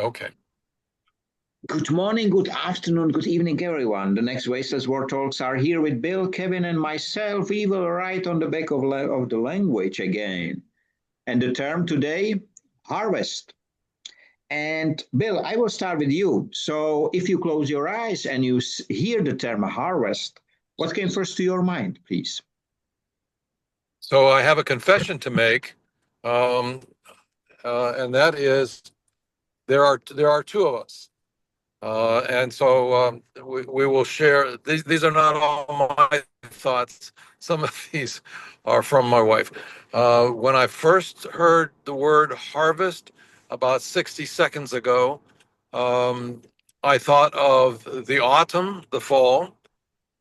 Okay. Good morning, good afternoon, good evening, everyone. The next Wasteless World Talks are here with Bill, Kevin, and myself. We will write on the back of the language again. And the term today, harvest. And Bill, I will start with you. So if you close your eyes and you hear the term harvest, what came first to your mind, please? So I have a confession to make, and that is there are two of us, and so we will share. These are not all my thoughts. Some of these are from my wife. When I first heard the word harvest about 60 seconds ago, I thought of the autumn, the fall,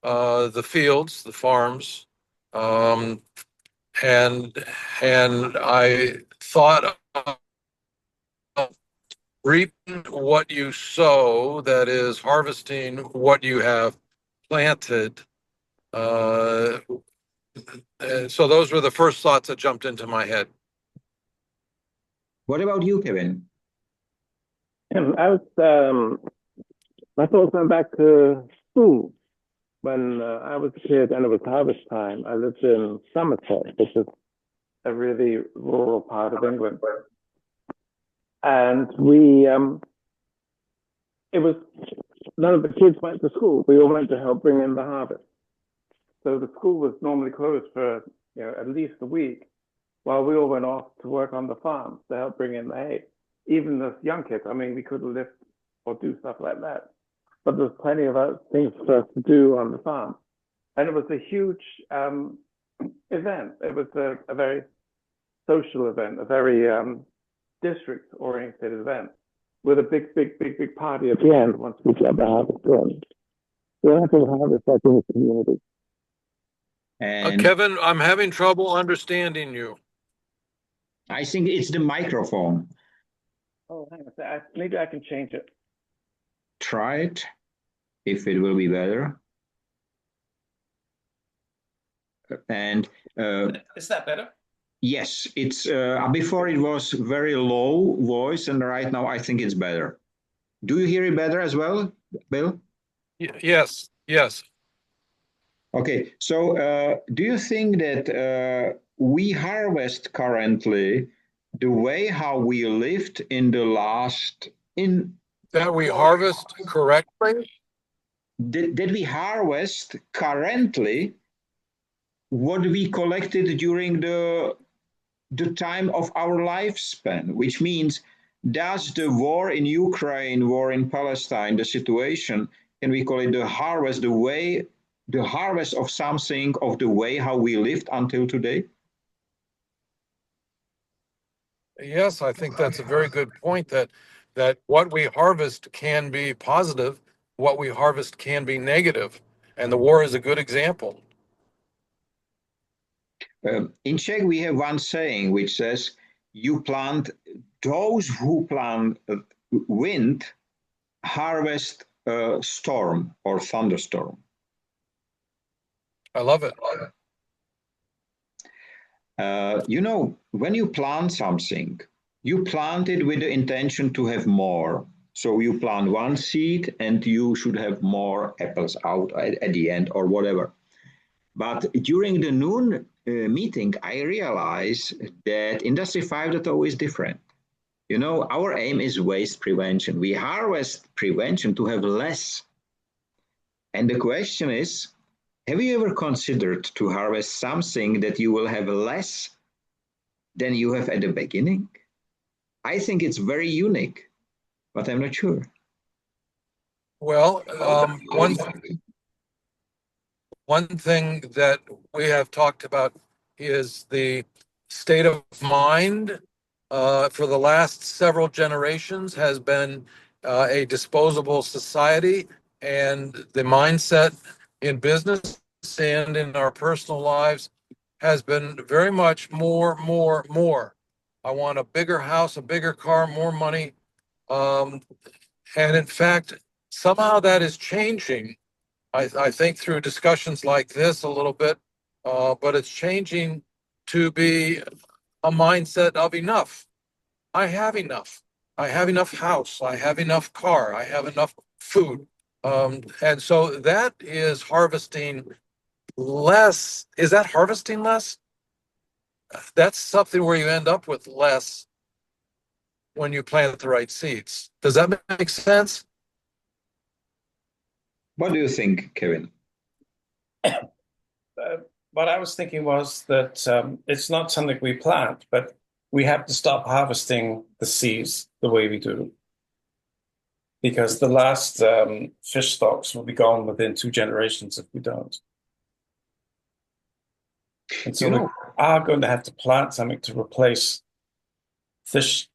the fields, the farms. Um, and I thought of reaping what you sow, that is harvesting what you have planted. And so those were the first thoughts that jumped into my head. What about you, Kevin? My thoughts went back to school when I was a kid and it was harvest time. I lived in Somerset, which is a really rural part of England. And it was, none of the kids went to school. We all went to help bring in the harvest. So the school was normally closed for, at least a week while we all went off to work on the farm to help bring in the hay. Even as young kids, we couldn't lift or do stuff like that. But there's plenty of other things for us to do on the farm. And it was a huge event. It was a very social event, a very district-oriented event with a big party at the end once we got the harvest done. So that's a harvest like in the community. And Kevin, I'm having trouble understanding you. I think it's the microphone. Oh, hang on a sec. Maybe I can change it. Try it, if it will be better. And is that better? yes, it's before it was very low voice, and right now I think it's better. Do you hear it better as well, Bill? Yes. Okay, so do you think that we harvest currently the way how we lived in the last That we harvest correctly? Did we harvest currently what we collected during the time of our lifespan, which means does the war in Ukraine, war in Palestine, the situation, can we call it the harvest, the harvest of something of the way how we lived until today? Yes, I think that's a very good point, that what we harvest can be positive, what we harvest can be negative, and the war is a good example. In Czech, we have one saying which says, "You plant; those who plant wind harvest a storm or thunderstorm." I love it. When you plant something, you plant it with the intention to have more. So you plant one seed and you should have more apples out at the end or whatever. But during the noon meeting, I realized that Industry 5.0 is different. Our aim is waste prevention. We harvest prevention to have less. And the question is, have you ever considered to harvest something that you will have less than you have at the beginning? I think it's very unique, but I'm not sure. Well, one thing that we have talked about is the state of mind for the last several generations has been a disposable society, and the mindset in business and in our personal lives has been very much more. I want a bigger house, a bigger car, more money. And in fact, somehow that is changing. I think through discussions like this a little bit, but it's changing to be a mindset of enough. I have enough. I have enough house, I have enough car, I have enough food. And so that is harvesting less. Is that harvesting less? That's something where you end up with less when you plant the right seeds. Does that make sense? What do you think, Kevin? What I was thinking was that it's not something we plant, but we have to stop harvesting the seeds the way we do, because the last fish stocks will be gone within 2 generations if we don't. And so we are going to have to plant something to replace fish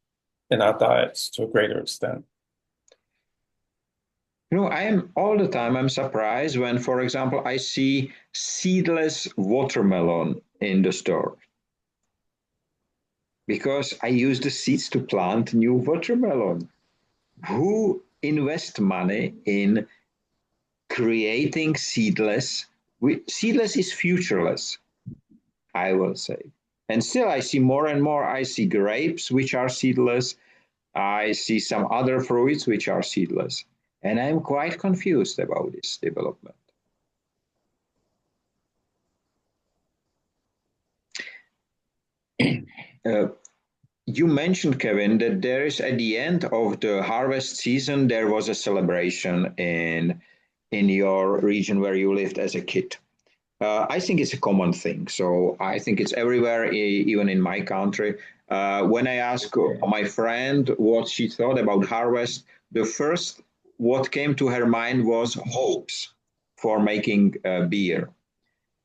in our diets to a greater extent. I am all the time, I'm surprised when, for example, I see seedless watermelon in the store. Because I use the seeds to plant new watermelon. Who invest money in creating seedless? Seedless is futureless, I will say. And still I see more and more, I see grapes which are seedless. I see some other fruits which are seedless. And I'm quite confused about this development. You mentioned, Kevin, that there is at the end of the harvest season, there was a celebration in your region where you lived as a kid. I think it's a common thing. So I think it's everywhere, even in my country. When I asked my friend what she thought about harvest, the first what came to her mind was hopes for making beer.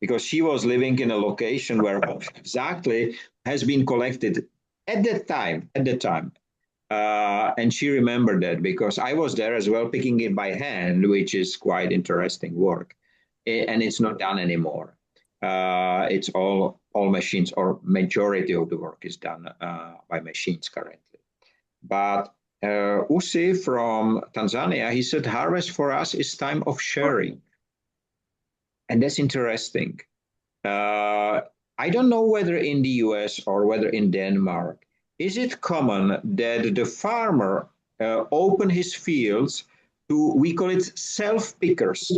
Because she was living in a location where hops exactly has been collected at that time. And she remembered that because I was there as well, picking it by hand, which is quite interesting work. And it's not done anymore. It's all machines, or majority of the work is done by machines currently. But Usi from Tanzania, he said, harvest for us is time of sharing. And that's interesting. I don't know whether in the US or whether in Denmark, is it common that the farmer open his fields to, we call it self-pickers.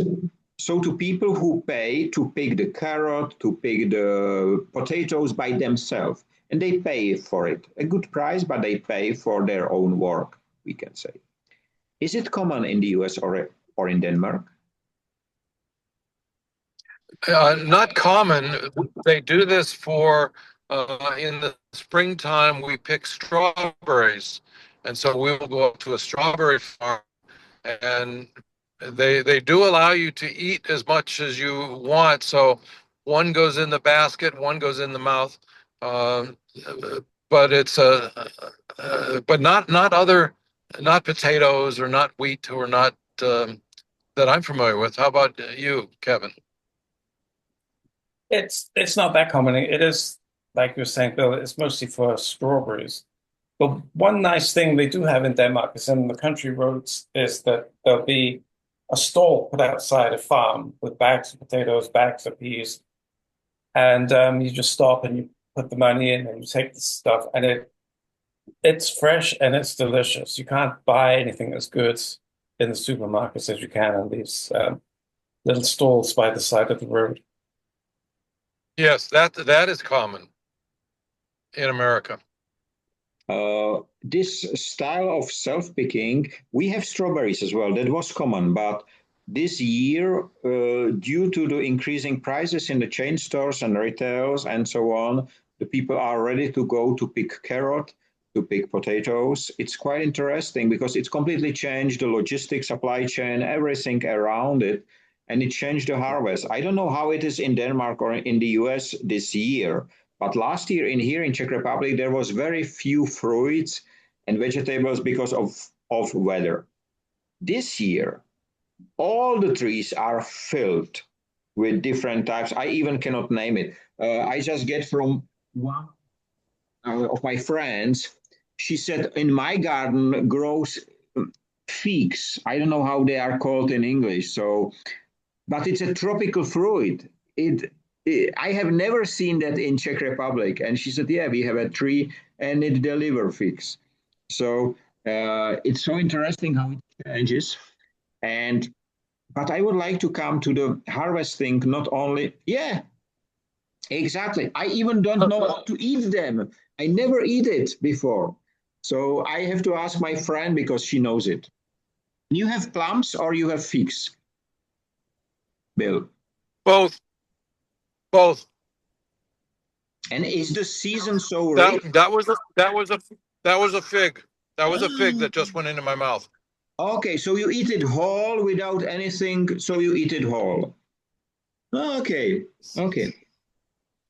So to people who pay to pick the carrot, to pick the potatoes by themselves, and they pay for it. A good price, but they pay for their own work, we can say. Is it common in the US or in Denmark? Not common. They do this for in the springtime. We pick strawberries, and so we will go up to a strawberry farm, and they do allow you to eat as much as you want. So one goes in the basket, one goes in the mouth, but it's but not potatoes or not wheat or not that I'm familiar with. How about you, Kevin? It's not that common. It is, like you were saying, Bill, it's mostly for strawberries. But one nice thing they do have in Denmark is in the country roads is that there'll be a stall put outside a farm with bags of potatoes, bags of peas, and you just stop and you put the money in and you take the stuff, and it's fresh and it's delicious. You can't buy anything as good in the supermarkets as you can in these little stalls by the side of the road. Yes, that is common in America. This style of self-picking, we have strawberries as well. That was common, but this year, due to the increasing prices in the chain stores and retails and so on, the people are ready to go to pick carrot, to pick potatoes. It's quite interesting because it's completely changed the logistics, supply chain, everything around it, and it changed the harvest. I don't know how it is in Denmark or in the US this year, but last year here in Czech Republic, there was very few fruits and vegetables because of weather. This year, all the trees are filled with different types. I even cannot name it. I just get from one of my friends. She said, in my garden grows figs. I don't know how they are called in English. So, but it's a tropical fruit. I have never seen that in Czech Republic. And she said, yeah, we have a tree and it delivers figs. So It's so interesting how it changes. But I would like to come to the harvesting, not only, yeah, exactly. I even don't know how to eat them. I never eat it before. So I have to ask my friend because she knows it. You have plums or you have figs, Bill? Both, both. And is the season so That rich? that was a that was a that was a fig. That was a fig that just went into my mouth. Okay, so you eat it whole without anything, so you eat it whole. Okay, okay.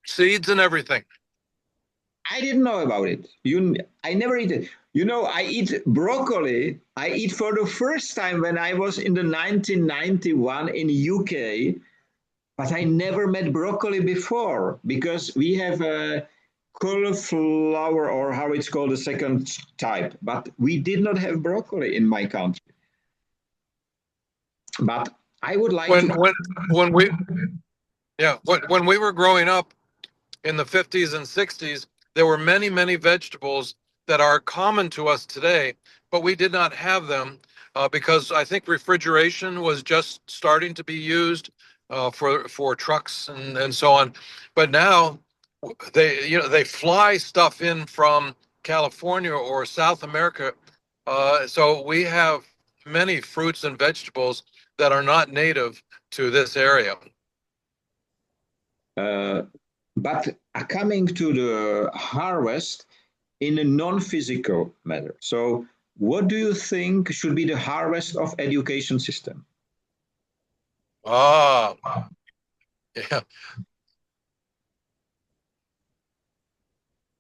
Seeds and everything. I didn't know about it. I never eat it. I eat broccoli. I eat for the first time when I was in the 1991 in UK, but I never met broccoli before because we have a cauliflower or how it's called the second type, but we did not have broccoli in my country. But I would like When to. when when we yeah when we were growing up in the 50s and 60s, there were many vegetables that are common to us today, but we did not have them because I think refrigeration was just starting to be used for trucks and so on. But now they fly stuff in from California or South America, so we have many fruits and vegetables that are not native to this area. Uh, but coming to the harvest in a non-physical matter. So, what do you think should be the harvest of education system? Ah, yeah.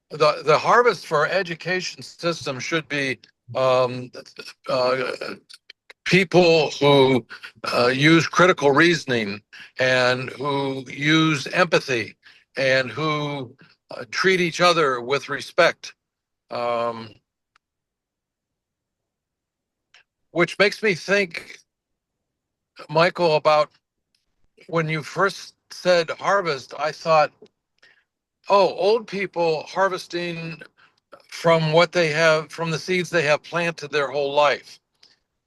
The harvest for education system should be um, uh, people who use critical reasoning and who use empathy and who treat each other with respect. Which makes me think, Michael, about when you first said harvest, I thought, oh, old people harvesting from what they have, from the seeds they have planted their whole life.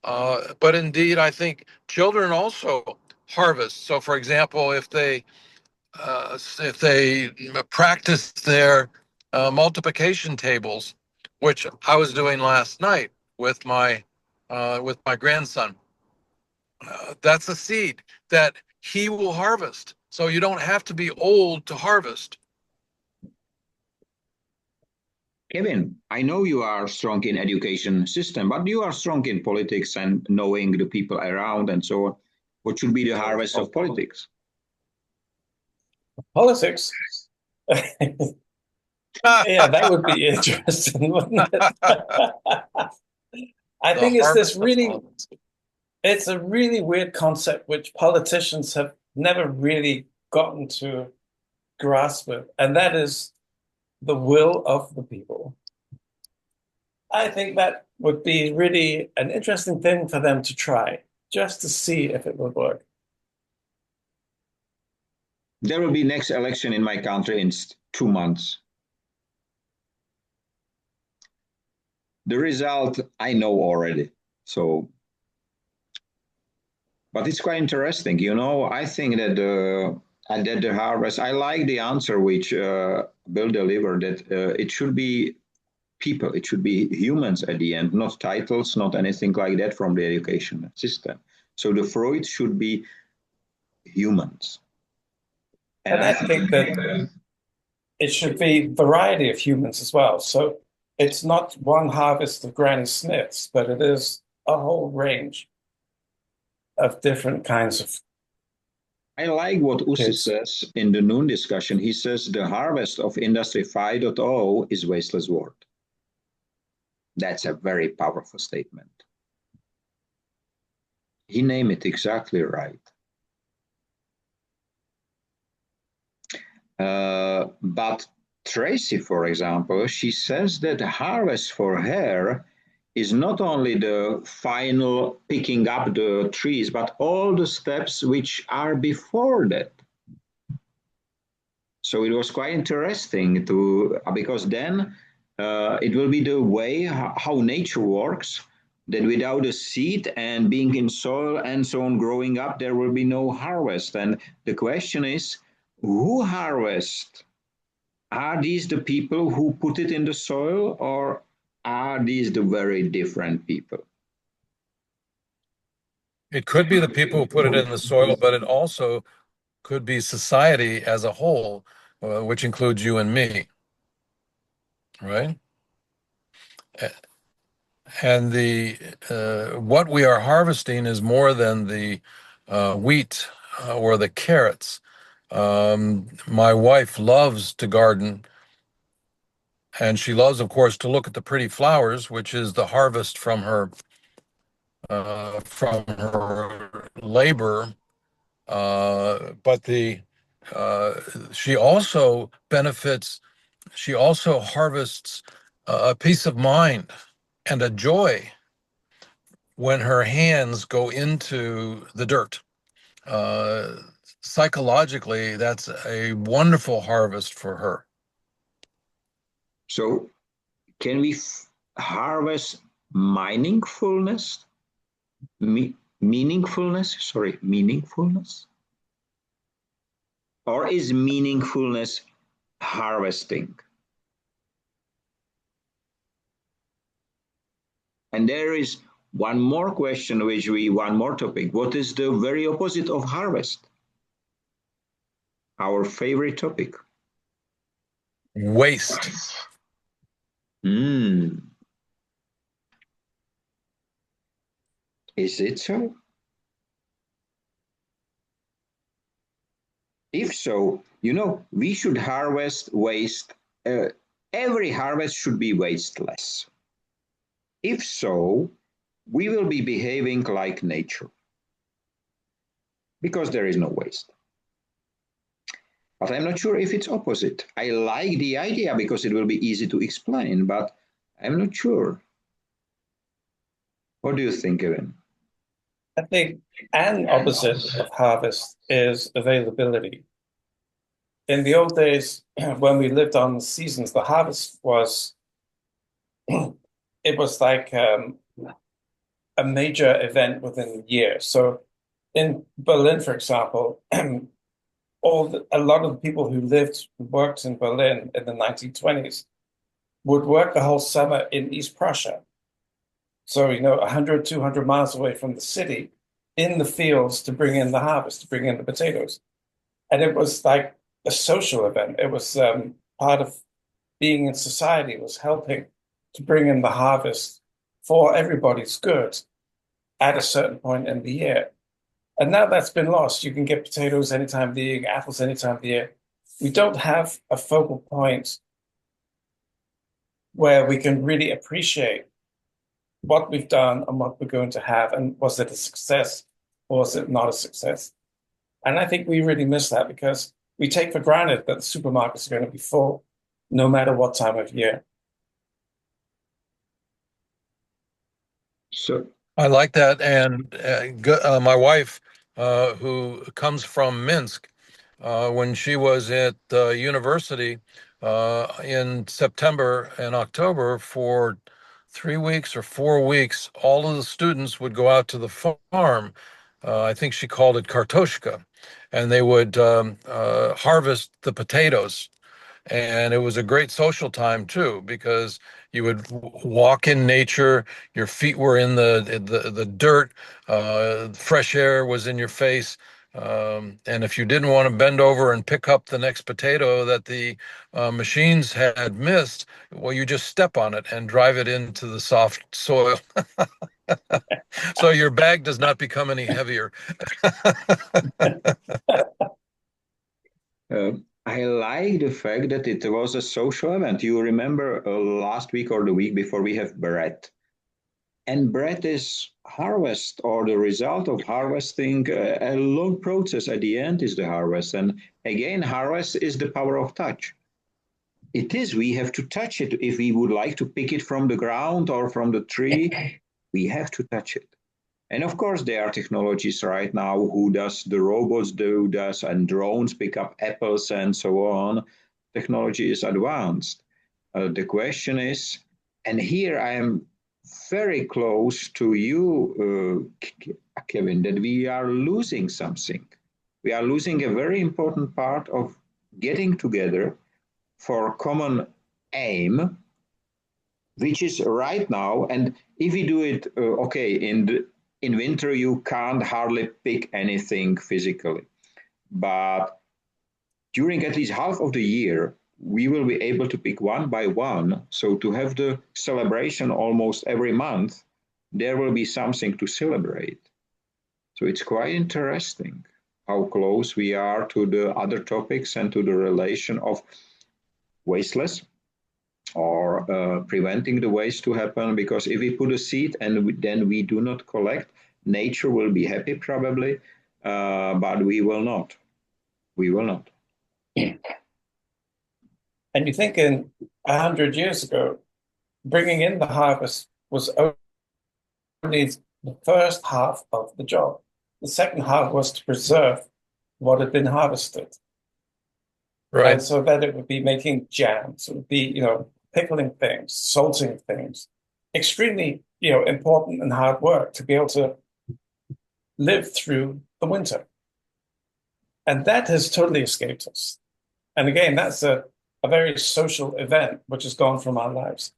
But indeed, I think children also harvest. So, for example, if they practice their multiplication tables, which I was doing last night with my grandson, that's a seed that he will harvest. So you don't have to be old to harvest. Kevin, I know you are strong in education system, but you are strong in politics and knowing the people around and so on. What should be the harvest of politics? Politics. Yeah, that would be interesting, wouldn't it? I The think harvest of it's a really weird concept which politicians have never really gotten to grasp with, and that is the will of the people. I think that would be really an interesting thing for them to try, just to see if it would work. There will be next election in my country in 2 months. The result I know already. So, but it's quite interesting. I think that the harvest. I like the answer which Bill delivered. That it should be people. It should be humans at the end, not titles, not anything like that from the education system. So the fruit should be humans. And I think that it should be variety of humans as well. So it's not one harvest of Granny Smiths, but it is a whole range of different kinds of I like what Ussi kids. says in the noon discussion. He says the harvest of Industry 5.0 is wasteless world. That's a very powerful statement. He named it exactly right. But Tracy, for example, she says that the harvest for her is not only the final picking up the trees, but all the steps which are before that. So it was quite interesting because then It will be the way how nature works, that without a seed and being in soil and so on growing up, there will be no harvest. And the question is, who harvests? Are these the people who put it in the soil, or are these the very different people? It could be the people who put it in the soil, but it also could be society as a whole, which includes you and me, right? And the what we are harvesting is more than the wheat or the carrots. My wife loves to garden, and she loves, of course, to look at the pretty flowers, which is the harvest from her labor. But the she also benefits. She also harvests a peace of mind and a joy when her hands go into the dirt. Uh, Psychologically, that's a wonderful harvest for her. So, can we harvest meaningfulness? Meaningfulness? Sorry, meaningfulness? Or is meaningfulness harvesting? And there is one more question, one more topic. What is the very opposite of harvest? Our favorite topic. Waste. Is it so? If so, we should harvest waste. Every harvest should be wasteless. If so, we will be behaving like nature because there is no waste. But I'm not sure if it's opposite. I like the idea because it will be easy to explain, but I'm not sure. What do you think, Evan? I think an opposite of harvest is availability. In the old days, when we lived on the seasons, the harvest was it was like a major event within the year. So in Berlin, for example, a lot of the people who lived and worked in Berlin in the 1920s would work the whole summer in East Prussia. So, 100, 200 miles away from the city, in the fields to bring in the harvest, to bring in the potatoes. And it was like a social event. It was part of being in society, it was helping to bring in the harvest for everybody's good at a certain point in the year. And now that's been lost. You can get potatoes any time of the year, apples any time of the year. We don't have a focal point where we can really appreciate what we've done and what we're going to have. And was it a success or was it not a success? And I think we really miss that because we take for granted that the supermarkets are going to be full no matter what time of year. So I like that. And my wife, who comes from Minsk, when she was at university in September and October for 3 weeks or 4 weeks, all of the students would go out to the farm. I think she called it kartoshka, and they would harvest the potatoes. And it was a great social time too, because you would walk in nature, your feet were in the dirt, fresh air was in your face. And if you didn't want to bend over and pick up the next potato that the machines had missed, well, you just step on it and drive it into the soft soil. So your bag does not become any heavier. I like the fact that it was a social event. You remember last week or the week before we have bread. And bread is harvest or the result of harvesting a long process. At the end is the harvest. And again, harvest is the power of touch. It is, we have to touch it. If we would like to pick it from the ground or from the tree, we have to touch it. And of course, there are technologies right now who does the robots do this and drones pick up apples and so on. Technology is advanced. The question is, and here I am very close to you, Kevin, that we are losing something. We are losing a very important part of getting together for a common aim, which is right now. And if we do it, okay, in winter you can't hardly pick anything physically, but during at least half of the year we will be able to pick one by one. So to have the celebration almost every month, there will be something to celebrate. So it's quite interesting how close we are to the other topics and to the relation of wasteless or preventing the waste to happen. Because if we put a seed and then we do not collect, nature will be happy probably, but we will not. We will not. And you think in 100 years ago, bringing in the harvest was only the first half of the job. The second half was to preserve what had been harvested. Right. And so that it would be making jams, it would be, pickling things, salting things. Extremely, important and hard work to be able to live through the winter. And that has totally escaped us. And again, that's a very social event which has gone from our lives.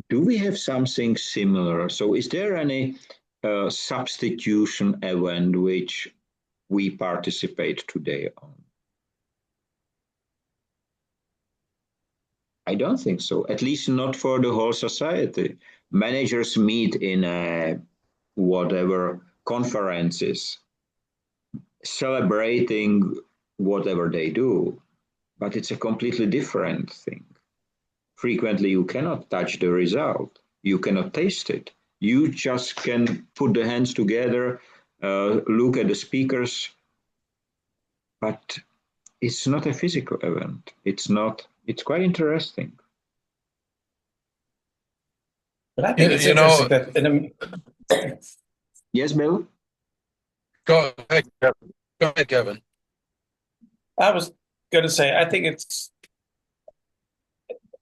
Do we have something similar? So is there any substitution event which we participate today on? I don't think so, at least not for the whole society. Managers meet in whatever conferences, celebrating whatever they do, but it's a completely different thing. Frequently, you cannot touch the result. You cannot taste it. You just can put the hands together, look at the speakers, but it's not a physical event. It's quite interesting. But I think it's interesting that Yes, Bill? Go ahead, Kevin. I was going to say, I think it's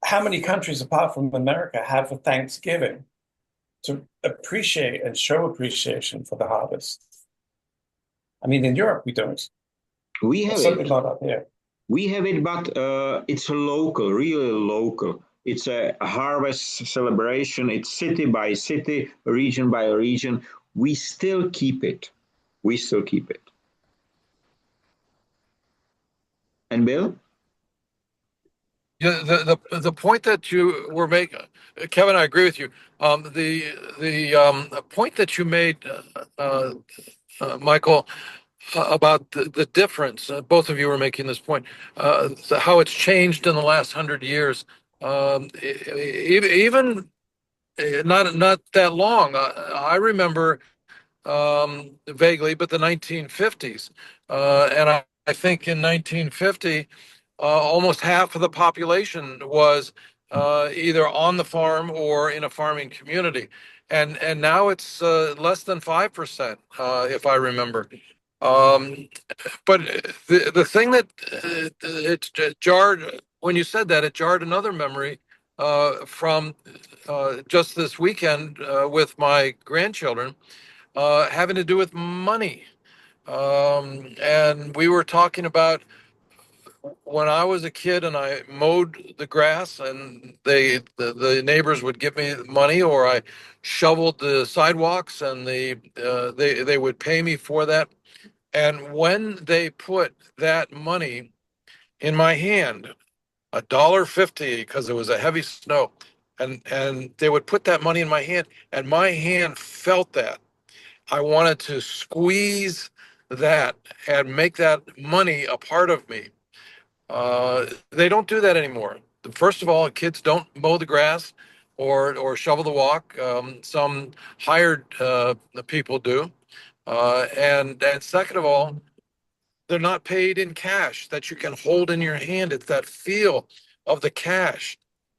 how many countries apart from America have a Thanksgiving to appreciate and show appreciation for the harvest. I mean, in Europe, we don't. We have certainly it. Not up here. We have it, but it's a local, really local. It's a harvest celebration. It's city by city, region by region. We still keep it. We still keep it. And Bill? Yeah, the point that you were making, Kevin, I agree with you. The point that you made, Michael, about the difference. Both of you were making this point, how it's changed in the last 100 years. Even not that long. I remember vaguely, but the 1950s, and I think in 1950. Almost half of the population was either on the farm or in a farming community, and now it's less than 5%, if I remember. But the thing that it jarred when you said that, it jarred another memory from just this weekend with my grandchildren, having to do with money. And we were talking about when I was a kid and I mowed the grass, and the neighbors would give me money, or I shoveled the sidewalks and they would pay me for that. And when they put that money in my hand, $1.50, because it was a heavy snow, and they would put that money in my hand, and my hand felt that. I wanted to squeeze that and make that money a part of me. They don't do that anymore. First of all, kids don't mow the grass or shovel the walk. Some hired people do, and second of all, they're not paid in cash that you can hold in your hand. It's that feel of the cash,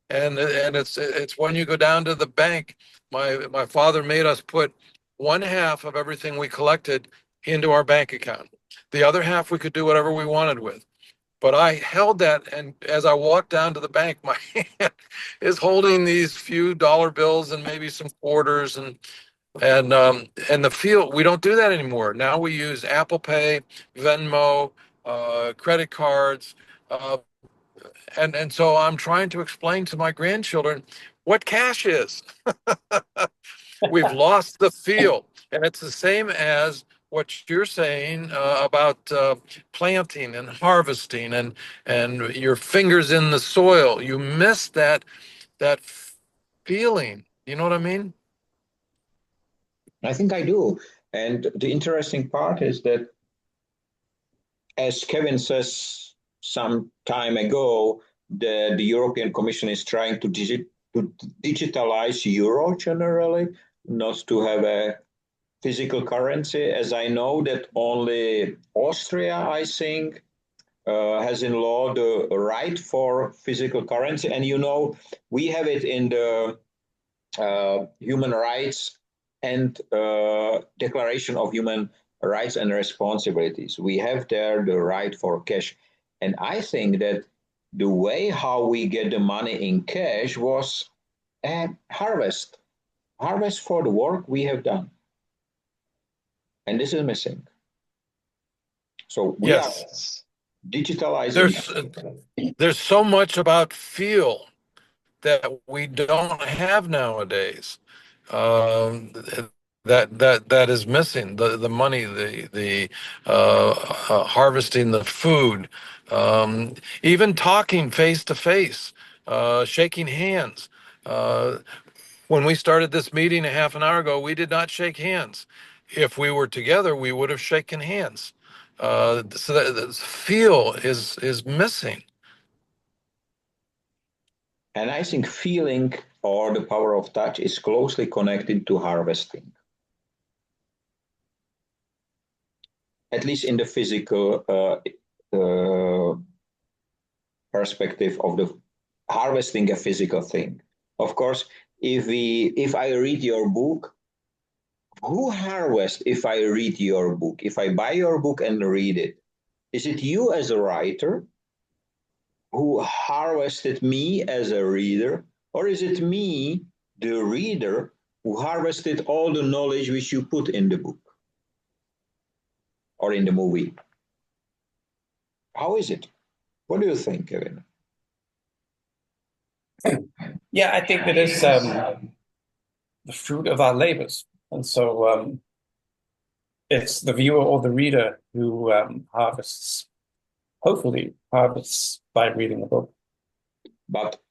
and it's when you go down to the bank. My father made us put one half of everything we collected into our bank account. The other half we could do whatever we wanted with. But I held that, and as I walked down to the bank, my hand is holding these few dollar bills and maybe some quarters, and the feel. We don't do that anymore. Now we use Apple Pay, Venmo, credit cards, uh, and so I'm trying to explain to my grandchildren what cash is. We've lost the feel, and it's the same as what you're saying about planting and harvesting and your fingers in the soil. You miss that feeling. You know what I mean? I think I do. And the interesting part is that, as Kevin says some time ago, the European Commission is trying to digitalize euro generally, not to have a physical currency. As I know that only Austria, I think, has in law the right for physical currency. And we have it in the human rights and Declaration of Human Rights and Responsibilities. We have there the right for cash. And I think that the way how we get the money in cash was a harvest for the work we have done. And this is missing. So we are digitalizing. There's so much about feel that we don't have nowadays. Um, that is missing. The money, the harvesting the food, even talking face to face, shaking hands. Uh, when we started this meeting a half an hour ago, we did not shake hands. If we were together, we would have shaken hands. So that feel is missing. And I think feeling or the power of touch is closely connected to harvesting, at least in the physical perspective of the harvesting a physical thing. Of course, if I read your book, who harvests if I read your book? If I buy your book and read it, is it you as a writer who harvested me as a reader, or is it me, the reader, who harvested all the knowledge which you put in the book or in the movie? How is it? What do you think, Kevin? Yeah, I think it is the fruit of our labors. And so it's the viewer or the reader who hopefully harvests by reading the book. But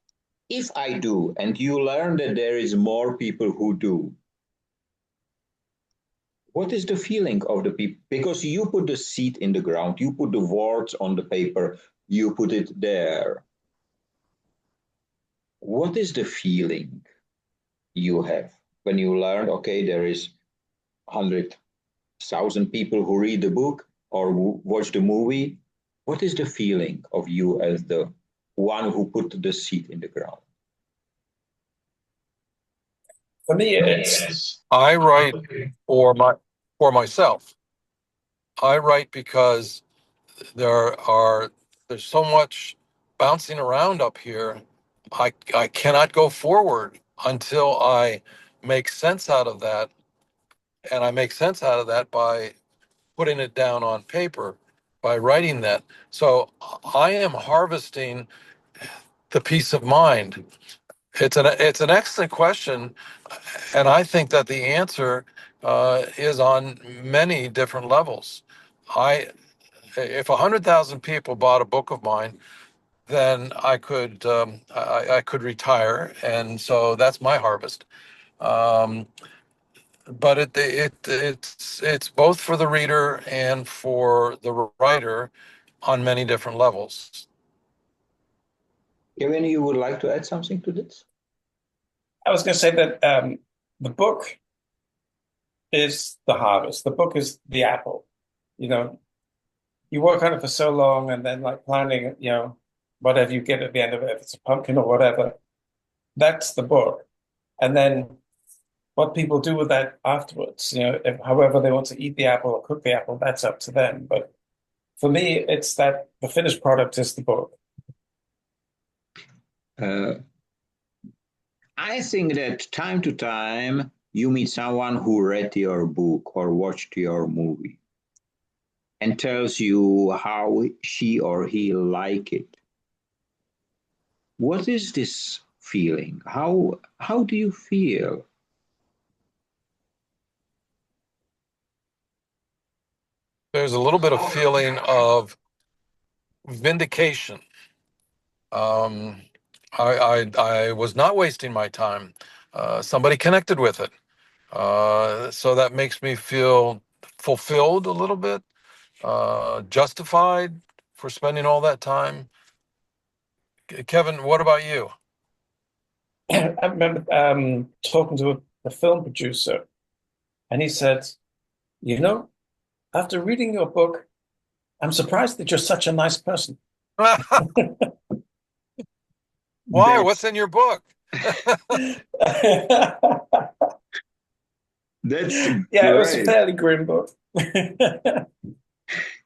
if I do, and you learn that there is more people who do, what is the feeling of the people? Because you put the seed in the ground, you put the words on the paper, you put it there. What is the feeling you have when you learn, okay, there is 100,000 people who read the book or watch the movie? What is the feeling of you as the one who put the seed in the ground? For me, it's I write for myself. I write because there's so much bouncing around up here. I cannot go forward until I make sense out of that, and I make sense out of that by putting it down on paper, by writing that. So I am harvesting the peace of mind. It's an excellent question, and I think that the answer is on many different levels. I If 100,000 people bought a book of mine, then I could retire, and so that's my harvest. Um, but it's both for the reader and for the writer on many different levels. Kevin, you would like to add something to this? I was going to say that the book is the harvest. The book is the apple. You know, you work on it for so long, and then like planting, whatever you get at the end of it, if it's a pumpkin or whatever, that's the book. And then what people do with that afterwards, however they want to eat the apple or cook the apple, that's up to them. But for me, it's that the finished product is the book. I think that time to time you meet someone who read your book or watched your movie and tells you how she or he like it. What is this feeling? How do you feel? There's a little bit of feeling of vindication. Um, I was not wasting my time. Somebody connected with it. So that makes me feel fulfilled a little bit, justified for spending all that time. Kevin, what about you? I remember talking to a film producer, and he said, "You know, after reading your book, I'm surprised that you're such a nice person." Why? That's What's in your book? that's Yeah, it was a great. fairly grim book.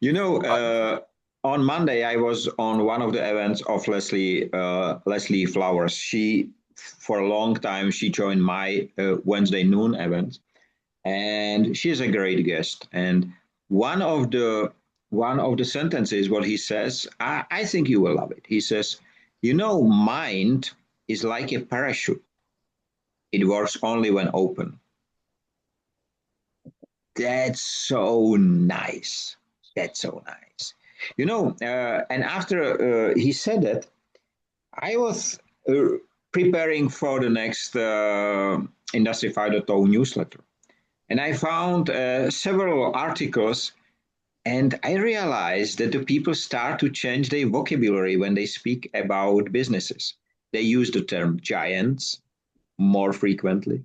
You know, on Monday I was on one of the events of Leslie Flowers. She, for a long time, she joined my Wednesday noon event, and she's a great guest. And one of the one of the sentences, what he says, I think you will love it. He says, "You know, mind is like a parachute. It works only when open." That's so nice. That's so nice. You know, and after he said that, I was preparing for the next Industry 5.0 newsletter. And I found several articles, and I realized that the people start to change their vocabulary when they speak about businesses. They use the term giants more frequently.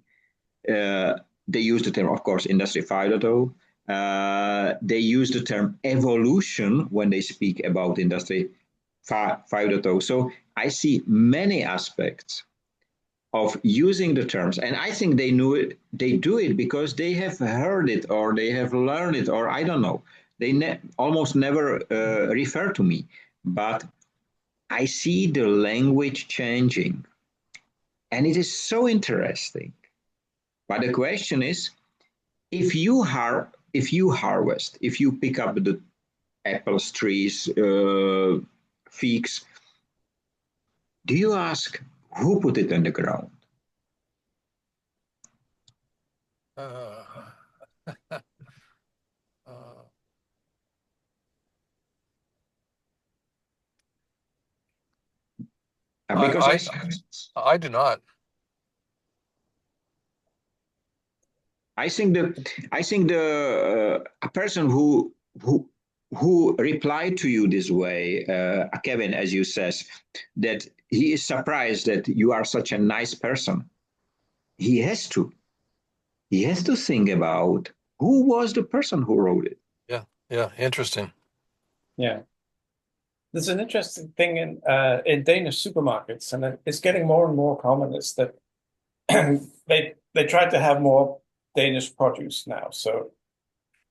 Uh, they use the term, of course, Industry 5.0. They use the term evolution when they speak about Industry 5.0. So I see many aspects of using the terms, and I think they knew it. They do it because they have heard it or they have learned it, or I don't know. They almost never refer to me, but I see the language changing, and it is so interesting. But the question is, if you pick up the apples, trees, figs, do you ask who put it in the ground? Uh, uh, Because I do not. I think the a person who replied to you this way, Kevin, as you says, that he is surprised that you are such a nice person. He has to. He has to think about who was the person who wrote it. Yeah, interesting. Yeah. There's an interesting thing in Danish supermarkets, and it's getting more and more common, is that they try to have more Danish produce now. So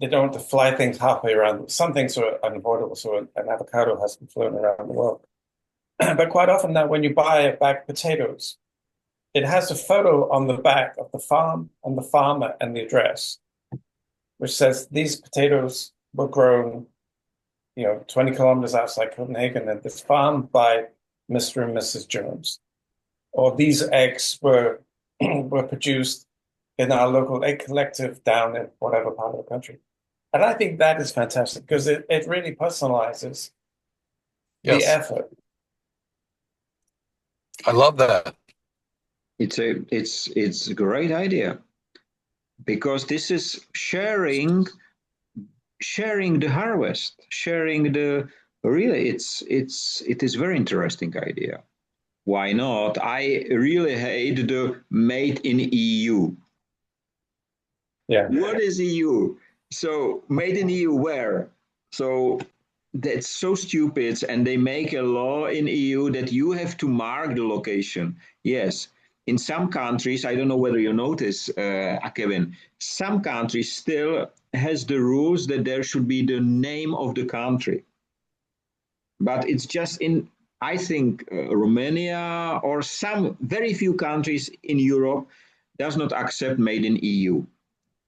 they don't have to fly things halfway around. Some things are unavoidable, so an avocado has been flown around the world. But quite often now, when you buy a bag of potatoes, it has a photo on the back of the farm and the farmer and the address, which says these potatoes were grown, 20 kilometers outside Copenhagen at this farm by Mr. and Mrs. Jones. Or these eggs were were produced in our local egg collective down in whatever part of the country. And I think that is fantastic because it really personalizes the Yes, effort. I love that. It's a great idea because this is sharing the harvest, sharing the really it is very interesting idea. Why not? I really hate the made in EU. Yeah. What is EU? So made in EU where? So that's so stupid, and they make a law in EU that you have to mark the location. Yes, in some countries, I don't know whether you notice, Kevin, some countries still has the rules that there should be the name of the country. But it's just in, I think, Romania or some very few countries in Europe does not accept made in EU.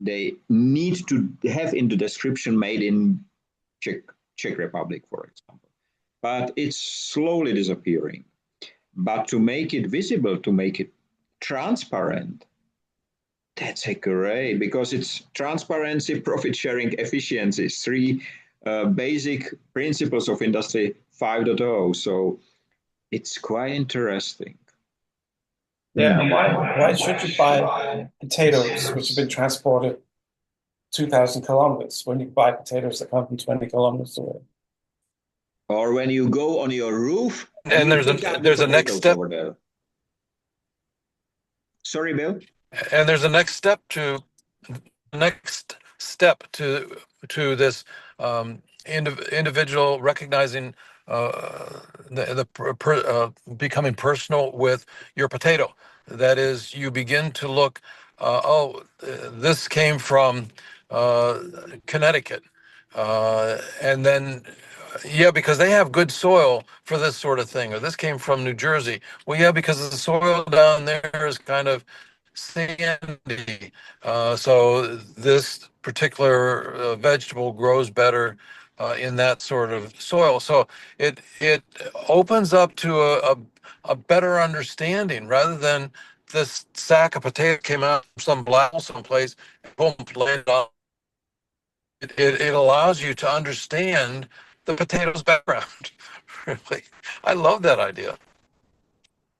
They need to have in the description made in Czech Republic, for example. But it's slowly disappearing. But to make it visible, to make it transparent, that's a great, because it's transparency, profit sharing, efficiency, three basic principles of Industry 5.0. So it's quite interesting. Yeah, and why should you buy potatoes which have been transported 2,000 kilometers when you buy potatoes that come from 20 kilometers away? Or when you go on your roof And there's a next step. over there. Sorry, Bill. And there's a next step to this individual recognizing becoming personal with your potato. That is, you begin to look. This came from Connecticut, and then. Yeah, because they have good soil for this sort of thing. Or this came from New Jersey. Well, yeah, because the soil down there is kind of sandy. So this particular vegetable grows better in that sort of soil. So it opens up to a better understanding rather than this sack of potato came out from some black hole someplace, boom, landed on. It allows you to understand the potato's background. Really, I love that idea.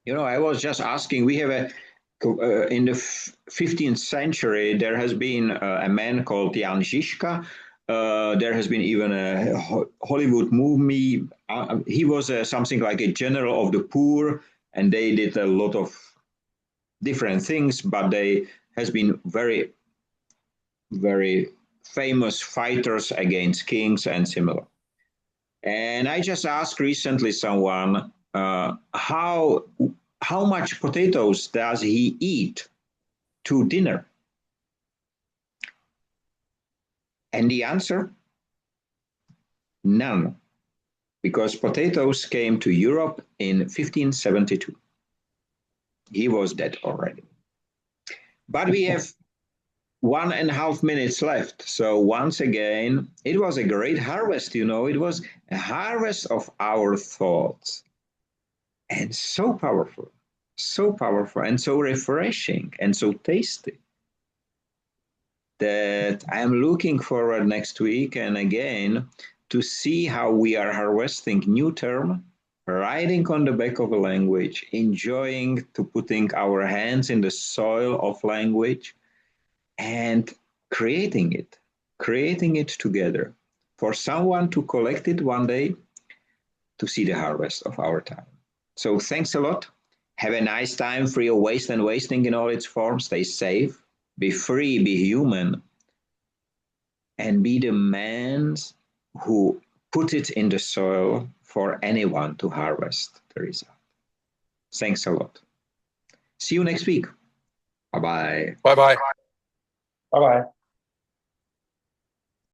You know, I was just asking, we have in the 15th century, there has been a man called Jan Žižka. There has been even a Hollywood movie. He was something like a general of the poor, and they did a lot of different things, but they has been very, very famous fighters against kings and similar. And I just asked recently someone, how much potatoes does he eat to dinner? And the answer, none, because potatoes came to Europe in 1572. He was dead already. But we have 1.5 minutes left. So once again, it was a great harvest, you know, it was a harvest of our thoughts. And so powerful and so refreshing and so tasty that I'm looking forward next week and again to see how we are harvesting new term, riding on the back of a language, enjoying to putting our hands in the soil of language and creating it together for someone to collect it one day to see the harvest of our time. So thanks a lot. Have a nice time, free of waste and wasting in all its forms. Stay safe, be free, be human, and be the man who put it in the soil for anyone to harvest the result. Thanks a lot. See you next week. Bye-bye. Bye-bye. Bye-bye.